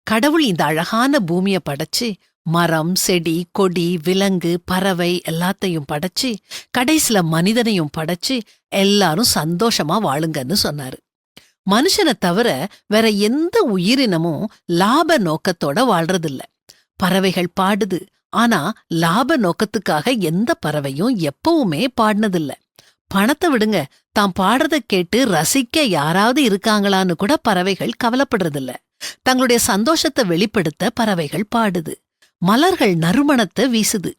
கடவுள் இந்த அழகான பூமிய படைச்சு மரம், செடி, கொடி, விலங்கு, பறவை எல்லாத்தையும் படைச்சு கடைசில மனிதனையும் படைச்சு எல்லாரும் சந்தோஷமா வாழுங்கன்னு சொன்னாரு. மனுஷனை தவிர வேற எந்த உயிரினமும் லாப நோக்கத்தோட வாழ்றதில்ல. பறவைகள் பாடுது, ஆனா லாப நோக்கத்துக்காக எந்த பறவையும் எப்பவுமே பாடினதில்ல. பணத்தை விடுங்க, தான் பாடுறத கேட்டு ரசிக்க யாராவது இருக்காங்களான்னு கூட பறவைகள் கவலைப்படுறதில்ல. தங்களுடைய சந்தோஷத்தை வெளிப்படுத்த பறவைகள் பாடுது. மலர்கள் நறுமணத்தை வீசுது.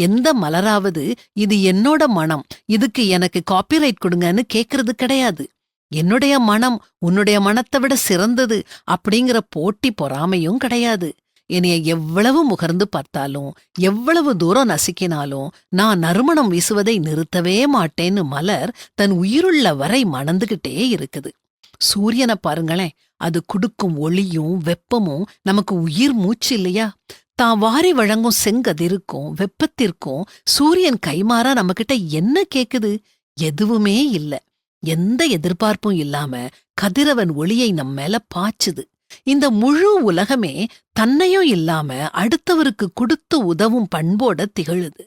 எந்த மலராவது இது என்னோட மனம், இதுக்கு எனக்கு காப்பிரைட் கொடுங்கன்னு கேக்குறது கிடையாது. என்னுடைய மனம் உன்னுடைய மனத்தை விட சிறந்தது அப்படிங்கிற போட்டி பொறாமையும் கிடையாது. என்னைய எவ்வளவு முகர்ந்து பார்த்தாலும், எவ்வளவு தூரம் நசுக்கினாலும் நான் நறுமணம் வீசுவதை நிறுத்தவே மாட்டேன்னு மலர் தன் உயிருள்ள வரை மணந்துகிட்டே இருக்குது. சூரியனை பாருங்களேன், அது குடுக்கும் ஒளியும் வெப்பமும் நமக்கு உயிர் மூச்சு இல்லையா? தான் வாரி வழங்கும் செங்கதிருக்கும் வெப்பத்திற்கும் சூரியன் கைமாறா நம்மகிட்ட என்ன கேக்குது? எதுவுமே இல்ல. எந்த எதிர்பார்ப்பும் இல்லாம கதிரவன் ஒளியை நம்ம மேல பாய்ச்சுது. இந்த முழு உலகமே தன்னையும் இல்லாம அடுத்தவருக்கு கொடுத்து உதவும் பண்போட திகழுது.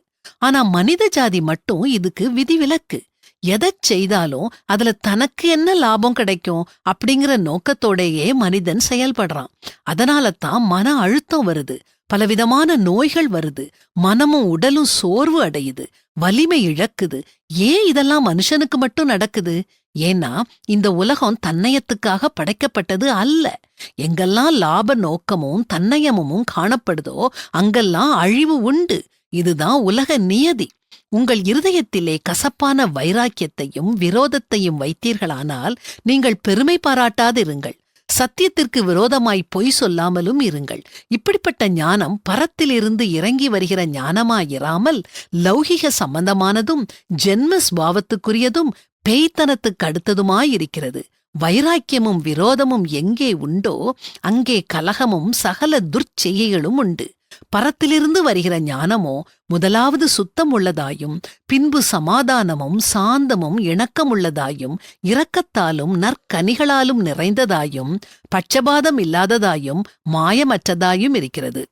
ஆனா மனித ஜாதி மட்டும் இதுக்கு விதிவிலக்கு. எதைச் செய்தாலும் அதுல தனக்கு என்ன லாபம் கிடைக்கும் அப்படிங்கிற நோக்கத்தோடையே மனிதன் செயல்படுறான். அதனால தான் மன அழுத்தம் வருது, பலவிதமான நோய்கள் வருது, மனமும் உடலும் சோர்வு அடையுது, வலிமை இழக்குது. ஏன் இதெல்லாம் மனுஷனுக்கு மட்டும் நடக்குது? ஏன்னா இந்த உலகம் தன்னயத்துக்காக படைக்கப்பட்டது அல்ல. எங்கெல்லாம் லாப நோக்கமும் தன்னயமும் காணப்படுதோ அங்கெல்லாம் அழிவு உண்டு. இதுதான் உலக நியதி. உங்கள் இருதயத்திலே கசப்பான வைராக்கியத்தையும் விரோதத்தையும் வைத்தீர்களானால் நீங்கள் பெருமை பாராட்டாதிருங்கள். சத்தியத்திற்கு விரோதமாய் பொய் சொல்லாமலும் இருங்கள். இப்படிப்பட்ட ஞானம் பரத்திலிருந்து இறங்கி வருகிற ஞானமாயிராமல் லௌகிக சம்பந்தமானதும் ஜென்ம ஸ்பாவத்துக்குரியதும் பேய்த்தனத்துக்கு அடுத்ததுமாயிருக்கிறது. வைராக்கியமும் விரோதமும் எங்கே உண்டோ அங்கே கலகமும் சகல துர்ச்செய்கைகளும் உண்டு. பரத்திலிருந்து வருகிற ஞானமோ முதலாவது சுத்தம் உள்ளதாயும் பின்பு சமாதானமும் சாந்தமும் இணக்கமுள்ளதாயும் இரக்கத்தாலும் நற்கனிகளாலும் நிறைந்ததாயும் பட்சபாதம் இல்லாததாயும் மாயமற்றதாயும் இருக்கிறது.